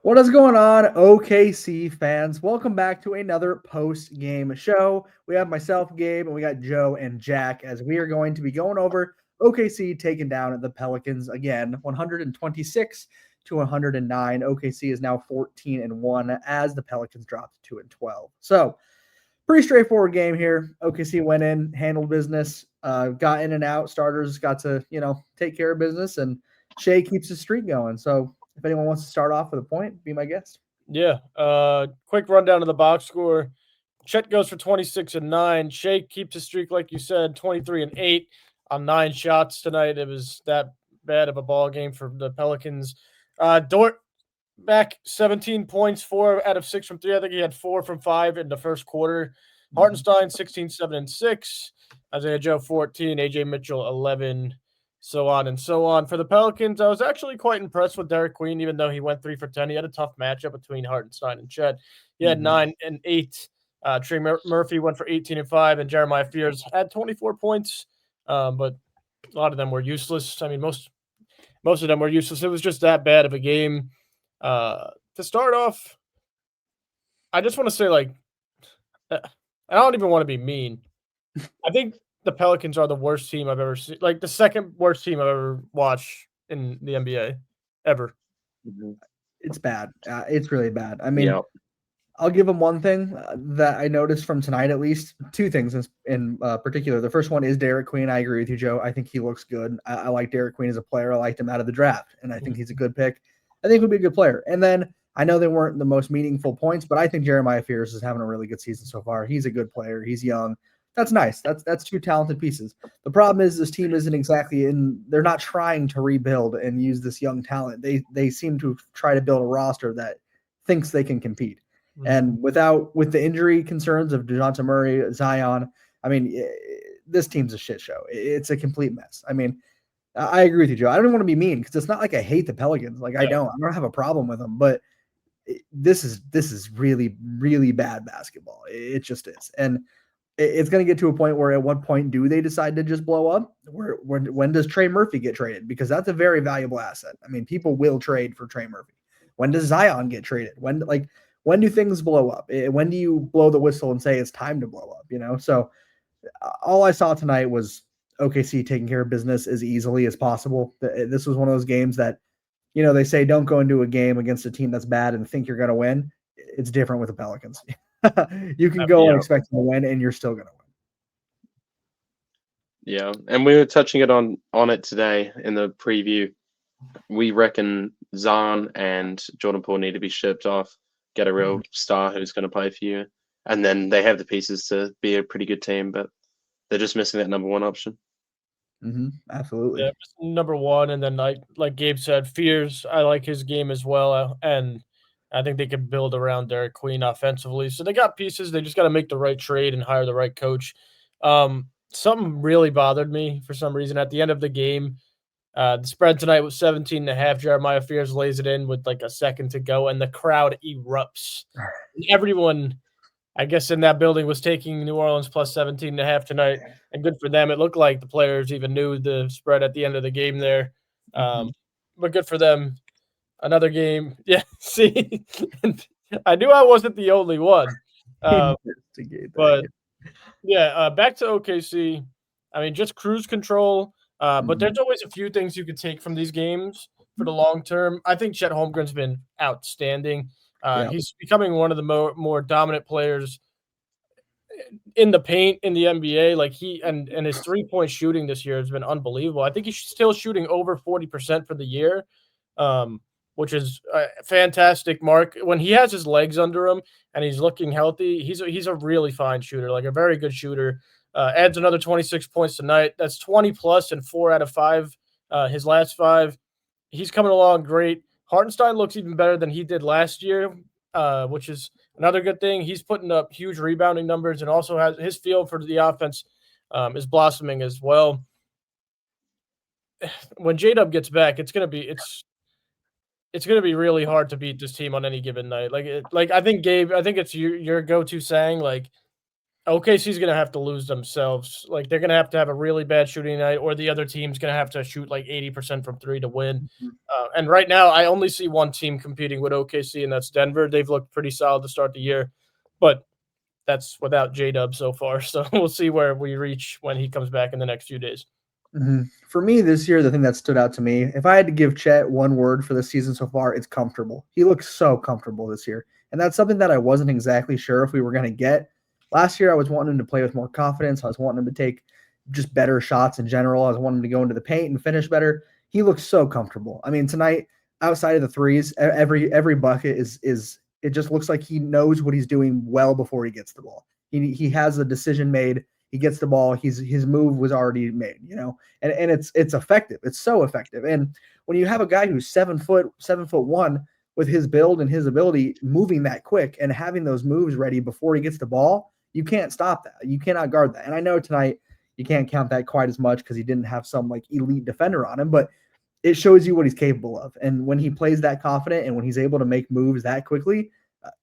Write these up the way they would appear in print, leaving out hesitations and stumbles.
What is going on, OKC fans? Welcome back to another post-game show. We have myself, Gabe, and we got Joe and Jack as we are going to be going over OKC taking down the Pelicans again, 126 to 109. OKC is now 14-1 as the Pelicans dropped to 2-12. So, pretty straightforward game here. OKC went in, handled business, got in and out. Starters got to, take care of business, and Shea keeps his streak going. So, if anyone wants to start off with a point, be my guest. Yeah. Quick rundown of the box score. Chet goes for 26 and 9. Shea keeps his streak, like you said, 23 and 8 on 9 shots tonight. It was that bad of a ball game for the Pelicans. Dort back 17 points, 4 out of 6 from 3. I think he had 4 from 5 in the first quarter. Hartenstein 16, 7 and 6. Isaiah Joe 14. AJ Mitchell 11. So on and so on. For the Pelicans, I was actually quite impressed with Derek Queen, even though he went 3 for 10. He had a tough matchup between Hartenstein and Chet. He had 9 and 8. Trey Murphy went for 18 and 5, and Jeremiah Fears had 24 points, but a lot of them were useless. I mean, most of them were useless. It was just that bad of a game. To start off, I just want to say, I don't even want to be mean. I think the Pelicans are the worst team I've ever seen, like the second worst team I've ever watched in the NBA ever. It's bad. It's really bad. I mean, Yeah. I'll give them one thing that I noticed from tonight, at least two things in particular. The first one is Derek Queen. I agree with you, Joe. I think he looks good. I like Derek Queen as a player. I liked him out of the draft, and I think he's a good pick. I think he'll be a good player. And then I know they weren't the most meaningful points, but I think Jeremiah Fears is having a really good season so far. He's a good player. He's young. That's nice. That's two talented pieces. The problem is this team isn't exactly in. They're not trying to rebuild and use this young talent. They seem to try to build a roster that thinks they can compete. And with the injury concerns of DeJounte Murray, Zion, I mean, this team's a shit show. It's a complete mess. I mean, I agree with you, Joe. I don't want to be mean because it's not like I hate the Pelicans. Like I don't have a problem with them, but this is really, really bad basketball. It just is. And it's going to get to a point where at what point do they decide to just blow up? When does Trey Murphy get traded? Because that's a very valuable asset. I mean, people will trade for Trey Murphy. When does Zion get traded? When do things blow up? When do you blow the whistle and say it's time to blow up? So all I saw tonight was OKC taking care of business as easily as possible. This was one of those games that, they say don't go into a game against a team that's bad and think you're going to win. It's different with the Pelicans. You can go and expect them to win, and you're still going to win. Yeah, and we were touching it on it today in the preview. We reckon Zion and Jordan Poole need to be shipped off. Get a real star who's going to play for you, and then they have the pieces to be a pretty good team, but they're just missing that number one option. Absolutely. Yeah, number one, and then like Gabe said, Fears. I like his game as well, and I think they can build around Derek Queen offensively. So they got pieces. They just got to make the right trade and hire the right coach. Something really bothered me for some reason at the end of the game. The spread tonight was 17.5. Jeremiah Fears lays it in with like a second to go, and the crowd erupts. And everyone, I guess, in that building was taking New Orleans plus 17.5 tonight, and good for them. It looked like the players even knew the spread at the end of the game there, but good for them. Another game, yeah. See, I knew I wasn't the only one, but yeah. Back to OKC. I mean, just cruise control. But there's always a few things you could take from these games for the long term. I think Chet Holmgren's been outstanding. He's becoming one of the more dominant players in the paint in the NBA. Like and his 3-point shooting this year has been unbelievable. I think he's still shooting over 40% for the year, which is a fantastic mark. When he has his legs under him and he's looking healthy, he's a really fine shooter, like a very good shooter. Adds another 26 points tonight. That's 20 plus in 4 out of 5. His last 5. He's coming along great. Hartenstein looks even better than he did last year, which is another good thing. He's putting up huge rebounding numbers and also has his feel for the offense is blossoming as well. When J-Dub gets back, it's gonna be really hard to beat this team on any given night. Like I think Gabe, I think it's your go-to saying, like, OKC's going to have to lose themselves. Like, they're going to have a really bad shooting night, or the other team's going to have to shoot like 80% from three to win. And right now, I only see one team competing with OKC, and that's Denver. They've looked pretty solid to start the year, but that's without J-Dub so far. So we'll see where we reach when he comes back in the next few days. For me this year, the thing that stood out to me, if I had to give Chet one word for the season so far, it's comfortable. He looks so comfortable this year. And that's something that I wasn't exactly sure if we were going to get. Last year, I was wanting him to play with more confidence. I was wanting him to take just better shots in general. I was wanting him to go into the paint and finish better. He looks so comfortable. I mean, tonight, outside of the threes, every bucket is it just looks like he knows what he's doing well before he gets the ball. He has a decision made. He gets the ball. His move was already made, and it's effective. It's so effective. And when you have a guy who's 7'1" with his build and his ability moving that quick and having those moves ready before he gets the ball, you can't stop that. You cannot guard that. And I know tonight you can't count that quite as much because he didn't have some like elite defender on him, but it shows you what he's capable of. And when he plays that confident and when he's able to make moves that quickly,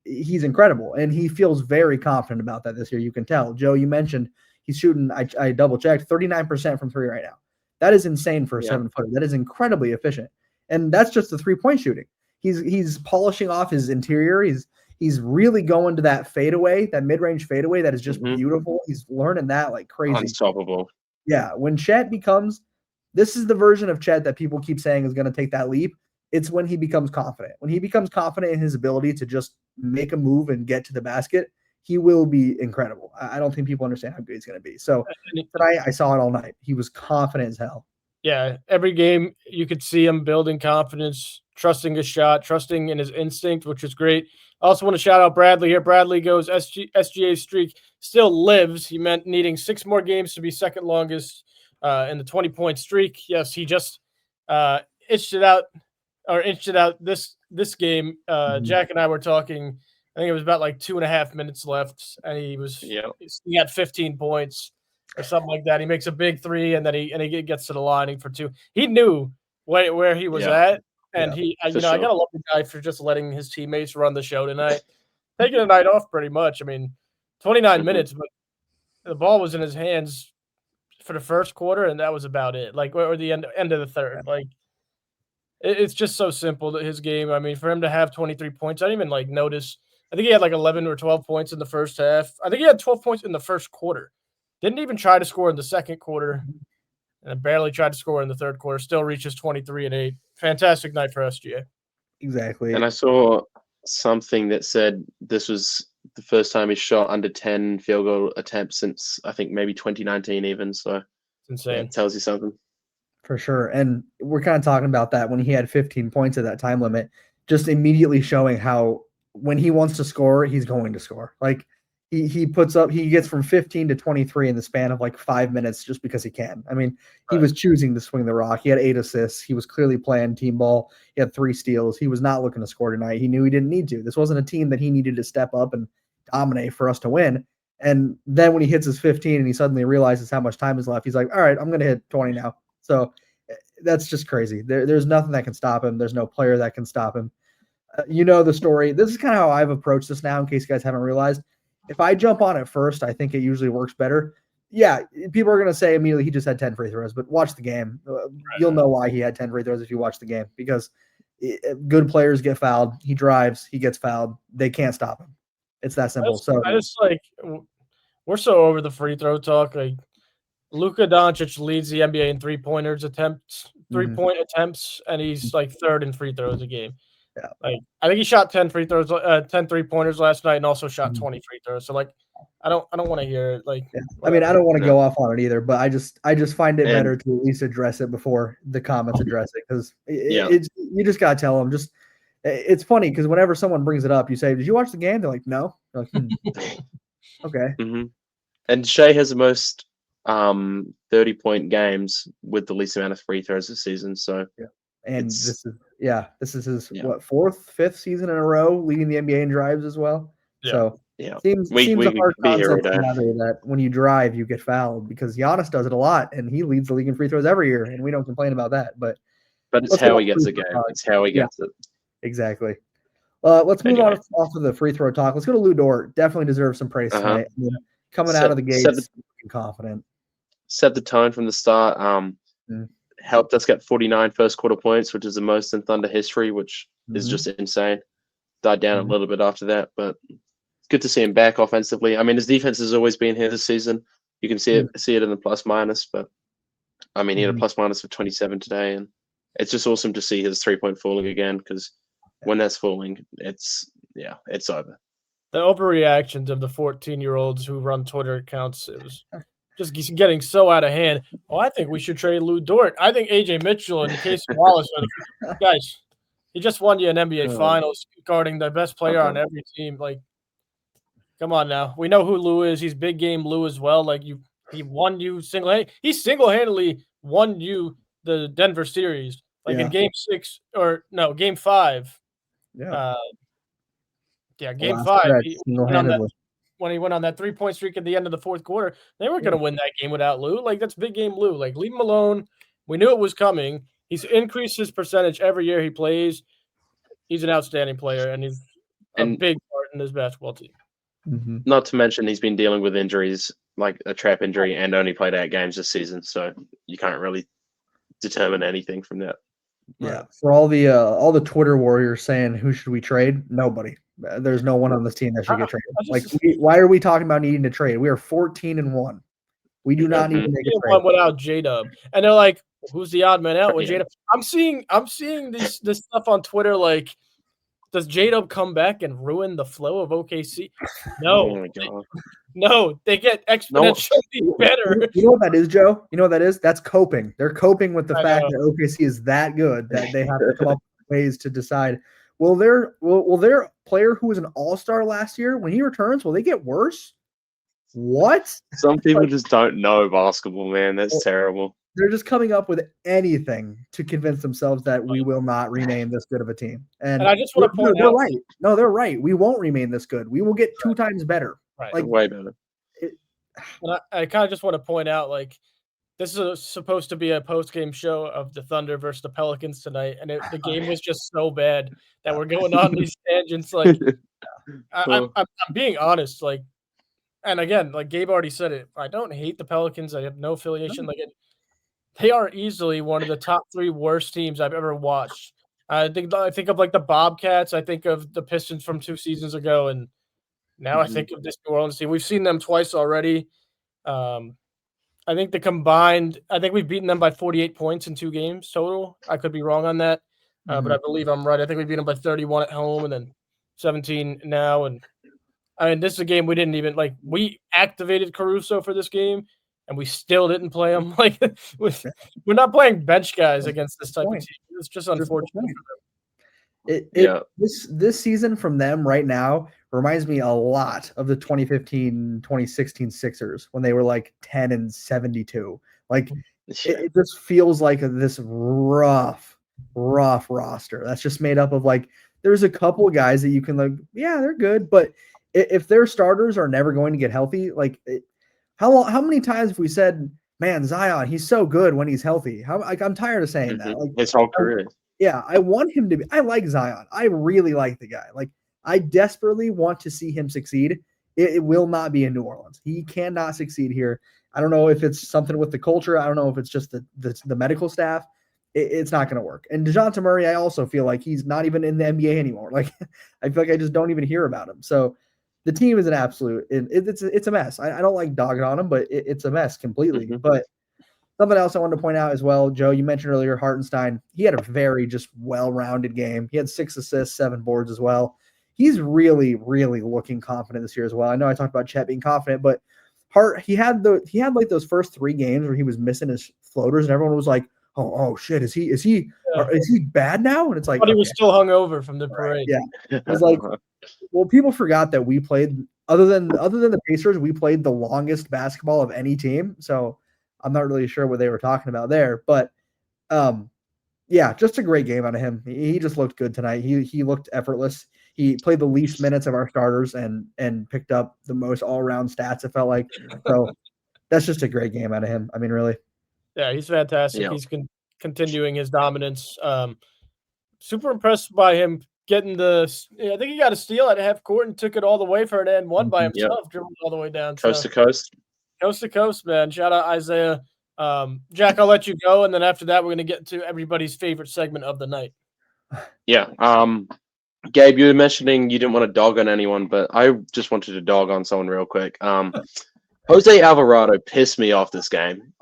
he's incredible. And he feels very confident about that this year. You can tell. Joe, you mentioned he's shooting, I double checked, 39% from three right now. That is insane for a 7-footer. That is incredibly efficient. And that's just the 3-point shooting. He's polishing off his interior. He's really going to that fadeaway, that mid-range fadeaway that is just beautiful. He's learning that like crazy. Unstoppable. Yeah. When Chet becomes, this is the version of Chet that people keep saying is going to take that leap. It's when he becomes confident. When he becomes confident in his ability to just make a move and get to the basket, he will be incredible. I don't think people understand how good he's going to be. So tonight, I saw it all night. He was confident as hell. Yeah, every game you could see him building confidence, trusting his shot, trusting in his instinct, which is great. I also want to shout out Bradley here. Bradley goes, SGA's streak still lives. He meant needing 6 more games to be second longest in the 20-point streak. Yes, he just inched it out this game. Jack and I were talking. I think it was about like 2.5 minutes left, and he had 15 points or something like that. He makes a big three, and then he gets to the line for 2. He knew where he was at, and I gotta love the guy for just letting his teammates run the show tonight, taking the night off pretty much. I mean, 29 minutes, but the ball was in his hands for the first quarter, and that was about it. Like, or the end of the third, like. It's just so simple to his game. I mean, for him to have 23 points, I didn't even like notice. I think he had like 11 or 12 points in the first half. I think he had 12 points in the first quarter. Didn't even try to score in the second quarter, and barely tried to score in the third quarter. Still reaches 23 and 8. Fantastic night for SGA. Exactly. And I saw something that said this was the first time he shot under 10 field goal attempts since I think maybe 2019 even. So it's insane. It tells you something. For sure. And we're kind of talking about that when he had 15 points at that time limit, just immediately showing how when he wants to score, he's going to score. Like he gets from 15 to 23 in the span of like 5 minutes just because he can. I mean, he was choosing to swing the rock. He had 8 assists. He was clearly playing team ball. He had 3 steals. He was not looking to score tonight. He knew he didn't need to. This wasn't a team that he needed to step up and dominate for us to win. And then when he hits his 15 and he suddenly realizes how much time is left, he's like, all right, I'm going to hit 20 now. So that's just crazy. There's nothing that can stop him. There's no player that can stop him. You know the story. This is kind of how I've approached this now, in case you guys haven't realized. If I jump on it first, I think it usually works better. Yeah, people are going to say immediately he just had 10 free throws, but watch the game. You'll know why he had 10 free throws if you watch the game, because good players get fouled. He drives. He gets fouled. They can't stop him. It's that simple. I just like we're so over the free throw talk. Like, Luka Doncic leads the NBA in three-point attempts, and he's like third in free throws a game. Yeah. Like, I think he shot 10 3-pointers last night, and also shot 20 free throws. So like, I don't want to hear it. Like, I mean, I don't want to go off on it either, but I just find it better to at least address it before the comments address it, because you just gotta tell them. Just it's funny because whenever someone brings it up, you say, "Did you watch the game?" They're like, "No." They're like, okay. And Shea has the most 30-point games with the least amount of free throws this season. So and this is his fourth, fifth season in a row leading the NBA in drives as well. So seems a hard concept to gather that when you drive you get fouled, because Giannis does it a lot and he leads the league in free throws every year, and we don't complain about that. But it's how he gets the game. It's how he gets it. Exactly. Let's move on off of the free throw talk. Let's go to Lou Dort. Definitely deserves some praise tonight. I mean, coming out of the Set gates confident. the tone from the start. Mm. Helped us get 49 first quarter points, which is the most in Thunder history, which is Mhm. just insane. Died down Mhm. a little bit after that, but it's good to see him back offensively. I mean, his defense has always been here this season. You can see it in the plus minus, but I mean, he had a Mhm. plus minus of 27 today, and it's just awesome to see his 3-point falling again, because when that's falling, it's over. The overreactions of the 14-year-olds who run Twitter accounts, it was just getting so out of hand. Oh, I think we should trade Lou Dort. I think AJ Mitchell and Casey Wallace are the guys. He just won you an NBA Finals, guarding the best player on every team. Like, come on now. We know who Lou is. He's big game Lou as well. Like he won you he single-handedly won you the Denver series. Like in game 6 or no, game 5. Yeah. The Game last 5. stretch, He went on that single-handedly. when he went on that 3-point streak at the end of the fourth quarter. They weren't going to win that game without Lou. Like, that's big game Lou. Like, leave him alone. We knew it was coming. He's increased his percentage every year he plays. He's an outstanding player, and he's a And big part in this basketball team. Mhm. not to mention he's been dealing with injuries, like a trap injury, and only played 8 games this season, so you can't really determine anything from that. Yeah, Right. for all the Twitter warriors saying who should we trade? Nobody. There's no one on this team that should get traded. Like, why are we talking about needing to trade? We are 14-1. We do not need to make a trade. One without J-Dub, and they're like, "Who's the odd man out with Yeah. J-Dub?" I'm seeing this stuff on Twitter. Like, does J-Dub come back and ruin the flow of OKC? Oh No, my god. no, they get exponentially better. You know what that is, Joe? You know what that is? That's coping. They're coping with the I fact know. that OKC is that good that they have to come up with ways to decide. Will their player who was an all-star last year, when he returns, will they get worse? What? Some people just don't know basketball, man. That's terrible. They're just coming up with anything to convince themselves that we will not remain this good of a team. And I just want to point they're out, right. No, they're right. We won't remain this good. We will get 2 times better. right? Like, Way better. And I kind of just want to point out, like, this is supposed to be a post-game show of the Thunder versus the Pelicans tonight, and the game was just so bad that we're going on these tangents. Like, I'm being honest. Like, and again, like Gabe already said it, I don't hate the Pelicans. I have no affiliation. Like, they are easily one of the top 3 worst teams I've ever watched. I think of like the Bobcats. I think of the Pistons from 2 seasons ago, and now I think of this New Orleans team. We've seen them twice already. I think we've beaten them by 48 points in 2 games total. I could be wrong on that, but I believe I'm right. I think we beat them by 31 at home and then 17 now. And I mean, this is a game we didn't even like. We activated Caruso for this game, and we still didn't play him. Like, we're not playing bench guys against this type of team. It's just unfortunate. This season from them right now reminds me a lot of the 2015-2016 Sixers when they were like 10-72. Like, it just feels like this rough roster that's just made up of, like, there's a couple of guys that you can, like, yeah, they're good, but if their starters are never going to get healthy, like, how many times have we said, man, Zion, he's so good when he's healthy? I'm tired of saying that. Like, his whole career. Yeah, I want him to be. I like Zion. I really like the guy. Like, I desperately want to see him succeed. It will not be in New Orleans. He cannot succeed here. I don't know if it's something with the culture. I don't know if it's just the medical staff. It's not going to work. And DeJounte Murray, I also feel like he's not even in the NBA anymore. Like, I feel like I just don't even hear about him. So the team is an absolute. It's a mess. I don't like dogging on him, but it's a mess completely. But something else I wanted to point out as well, Joe, you mentioned earlier Hartenstein. He had a very just well-rounded game. He had 6 assists, 7 boards as well. He's really, really looking confident this year as well. I know I talked about Chet being confident, but he had like those first 3 games where he was missing his floaters, and everyone was like, "Oh shit, is he bad now?" And it's like, but he was still hungover from the parade. Yeah, it was like, well, people forgot that we played other than the Pacers, we played the longest basketball of any team. So I'm not really sure what they were talking about there, but yeah, just a great game out of him. He just looked good tonight. He looked effortless. He played the least minutes of our starters and picked up the most all-around stats, it felt like. So that's just a great game out of him. I mean, really. Yeah, he's fantastic. Yeah. He's continuing his dominance. Super impressed by him getting I think he got a steal at half court and took it all the way for an and one by Yep. himself, dribbling all the way down. Coast to coast. Coast to coast, man. Shout out Isaiah. Jack, I'll let you go, and then after that, we're going to get to everybody's favorite segment of the night. Yeah. Gabe, you were mentioning you didn't want to dog on anyone, but I just wanted to dog on someone real quick. Jose Alvarado pissed me off this game.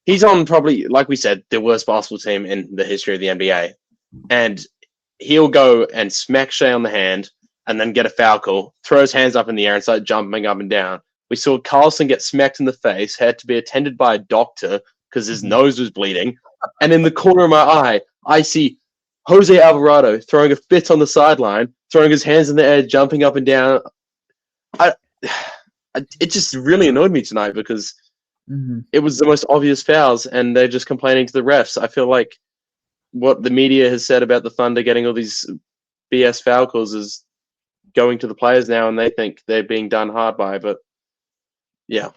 He's on probably, like we said, the worst basketball team in the history of the NBA. And he'll go and smack Shea on the hand and then get a foul call, throw his hands up in the air and start jumping up and down. We saw Carlson get smacked in the face, had to be attended by a doctor because his nose was bleeding. And in the corner of my eye, I see Jose Alvarado throwing a fit on the sideline, throwing his hands in the air, jumping up and down. It just really annoyed me tonight because it was the most obvious fouls, and they're just complaining to the refs. I feel like what the media has said about the Thunder getting all these BS foul calls is going to the players now, and they think they're being done hard by. But yeah,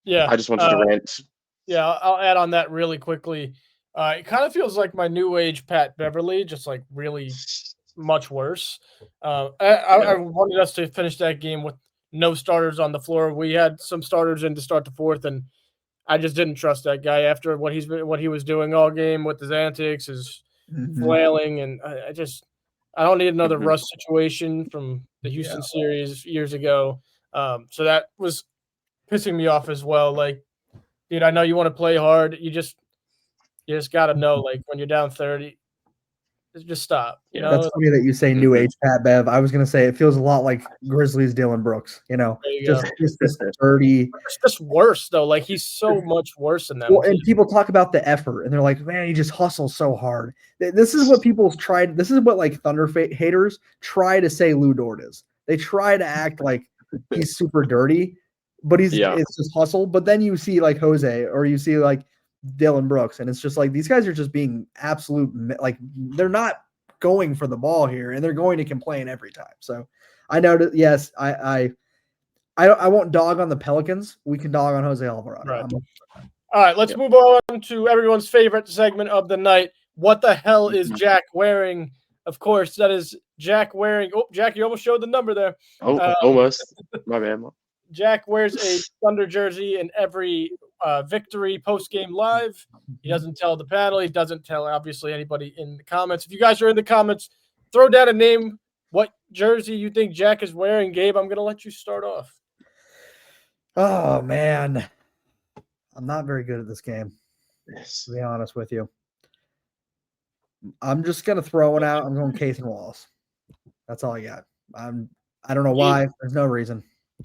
I just wanted to rant. Yeah, I'll add on that really quickly. It kind of feels like my new age Pat Beverly, just like really much worse. I wanted us to finish that game with no starters on the floor. We had some starters in to start the fourth, and I just didn't trust that guy after what he was doing all game with his antics, his flailing, and I don't need another Russ situation from the Houston series years ago. So that was pissing me off as well. Like, dude, I know you want to play hard. You just got to know, like, when you're down 30, just stop. You know, that's funny that you say new age Pat Bev. I was gonna say it feels a lot like Grizzlies Dylan Brooks. You know, just this dirty. It's just worse though. Like, he's so much worse than that. Well, and people talk about the effort, and they're like, "Man, he just hustles so hard." This is what people tried. This is what like Thunder haters try to say Lou Dort is. They try to act like he's super dirty, but it's just hustle. But then you see like Jose, or you see like Dylan Brooks, and it's just like these guys are just being absolute, like, they're not going for the ball here, and they're going to complain every time. So I know that, yes, I won't dog on the Pelicans. We can dog on Jose Alvarado. Right. All right, let's move on to everyone's favorite segment of the night. What the hell is Jack wearing? Of course, that is Jack wearing. Oh, Jack, you almost showed the number there. Almost. My bad. Jack wears a Thunder jersey in every victory post-game live. He doesn't tell the panel. He doesn't tell, obviously, anybody in the comments. If you guys are in the comments, throw down a name, what jersey you think Jack is wearing. Gabe, I'm going to let you start off. Oh, man. I'm not very good at this game, to be honest with you. I'm just going to throw it out. I'm going Case and Wallace. That's all I got. I don't know why. There's no reason.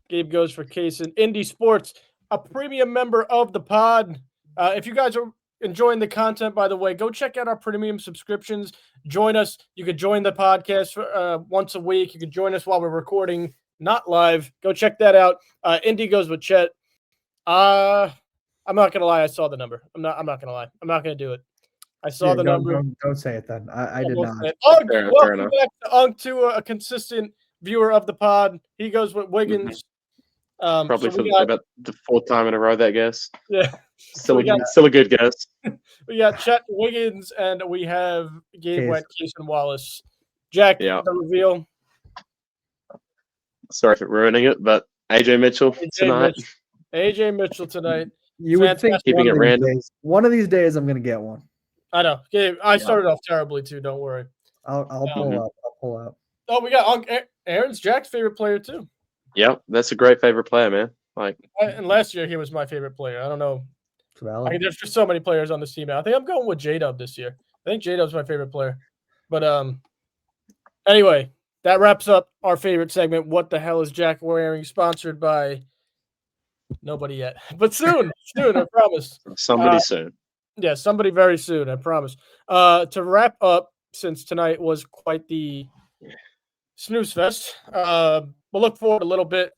Gabe goes for Case and Indy Sports, a premium member of the pod. If you guys are enjoying the content, by the way, go check out our premium subscriptions. Join us. You could join the podcast for, once a week. You can join us while we're recording, not live. Go check that out. Indy goes with Chet. I'm not gonna lie. I saw the number. I'm not gonna lie. I'm not gonna do it. I saw the number. Don't say it then. I did not. Welcome back to Unk, to a consistent viewer of the pod. He goes with Wiggins. Probably for about the fourth time in a row, that guess. Yeah. Still a good guess. We got Chet Wiggins, and we have Gabe went Case and Wallace. Jack, the reveal. Sorry for ruining it, but AJ Mitchell tonight. AJ Mitchell tonight. You would think keeping it random. One of these days I'm going to get one. I know. Gabe, I started off terribly too. Don't worry. I'll pull up. Oh, we got Aaron's Jack's favorite player too. Yep, that's a great favorite player, man. And last year he was my favorite player. I don't know. There's just so many players on this team now. I think I'm going with J-Dub this year. I think J-Dub's my favorite player. But anyway, that wraps up our favorite segment. What the hell is Jack wearing? Sponsored by nobody yet, but soon, I promise. Somebody soon. Yeah, somebody very soon, I promise. To wrap up, since tonight was quite the snooze fest, we'll look forward a little bit.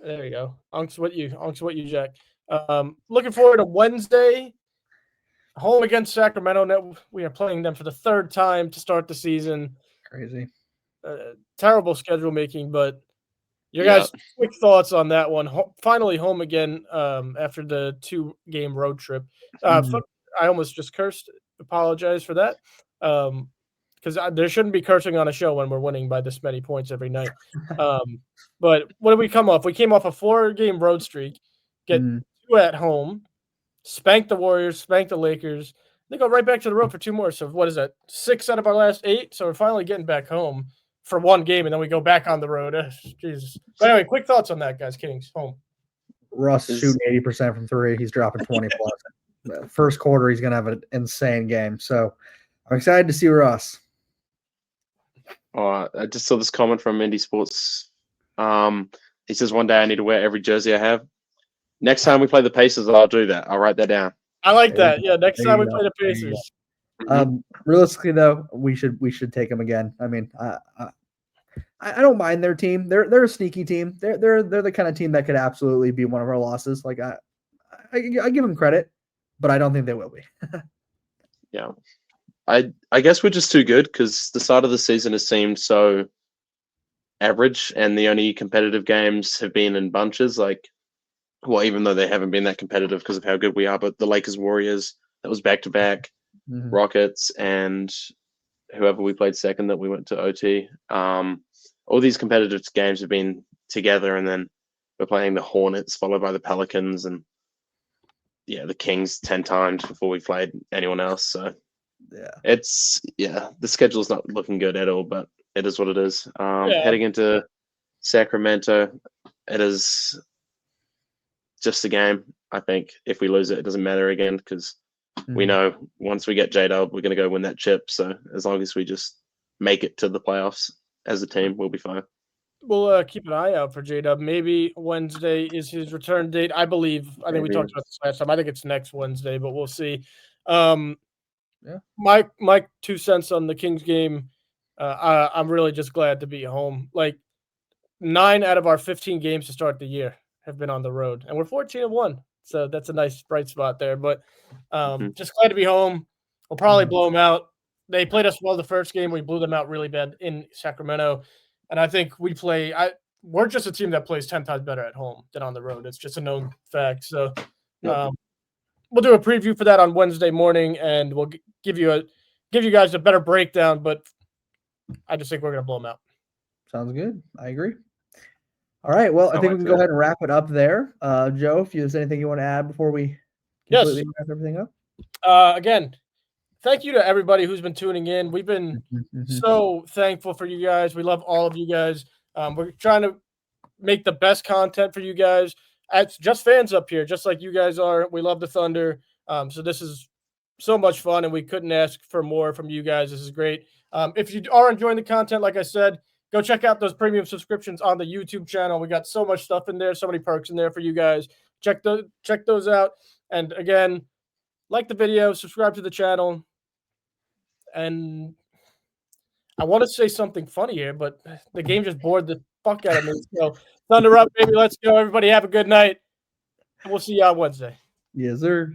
There you go. Unks what you, Jack. Looking forward to Wednesday, home against Sacramento. We are playing them for the third time to start the season. Crazy. Terrible schedule making, but your guys' quick thoughts on that one. Finally home again after the 2-game road trip. I almost just cursed. Apologize for that. because there shouldn't be cursing on a show when we're winning by this many points every night. But what did we come off? We came off a 4-game road streak, get 2 at home, spank the Warriors, spank the Lakers. They go right back to the road for 2 more. So what is that? 6 out of our last 8. So we're finally getting back home for 1 game, and then we go back on the road. Jesus. But anyway, quick thoughts on that, guys. Kings home. Russ shooting 80% from 3. He's dropping 20 plus. First quarter, he's gonna have an insane game. So I'm excited to see Russ. Oh, I just saw this comment from Indy Sports. He says, "One day I need to wear every jersey I have." Next time we play the Pacers, I'll do that. I'll write that down. I like that. Yeah, next time we play the Pacers. Realistically, though, we should take them again. I mean, I don't mind their team. They're a sneaky team. They're the kind of team that could absolutely be one of our losses. Like I give them credit, but I don't think they will be. Yeah, I guess we're just too good because the start of the season has seemed so average, and the only competitive games have been in bunches. Like, well, even though they haven't been that competitive because of how good we are, but the Lakers Warriors, that was back to back, Rockets, and whoever we played second that we went to OT. All these competitive games have been together, and then we're playing the Hornets, followed by the Pelicans, and the Kings 10 times before we played anyone else. So the schedule's not looking good at all, but it is what it is. Heading into Sacramento, it is just a game. I think if we lose it, it doesn't matter again because we know once we get J-Dub, we're going to go win that chip. So as long as we just make it to the playoffs as a team, we'll be fine. We'll keep an eye out for J-Dub. Maybe Wednesday is his return date. I think we talked about this last time. I think it's next Wednesday, but we'll see. My 2 cents on the Kings game. I'm really just glad to be home. Like 9 out of our 15 games to start the year have been on the road, and we're 14-1. So that's a nice bright spot there. But just glad to be home. We'll probably blow them out. They played us well the first game. We blew them out really bad in Sacramento. And I think we're just a team that plays 10 times better at home than on the road. It's just a known fact. So we'll do a preview for that on Wednesday morning, and we'll give you guys a better breakdown. But I just think we're going to blow them out. Sounds good. I agree. All right. Well, I think we can go ahead and wrap it up there. Joe, if there's anything you want to add before we completely wrap everything up. Again, thank you to everybody who's been tuning in. We've been so thankful for you guys. We love all of you guys. We're trying to make the best content for you guys. It's just fans up here, just like you guys are. We love the Thunder. So this is so much fun, and we couldn't ask for more from you guys. This is great. If you are enjoying the content, like I said, go check out those premium subscriptions on the YouTube channel. We got so much stuff in there, so many perks in there for you guys. Check those out. And again, like the video, subscribe to the channel. And I want to say something funny here, but the game just bored the fuck out of me. So Thunder up, baby. Let's go. Everybody have a good night. We'll see you on Wednesday. Yes, sir.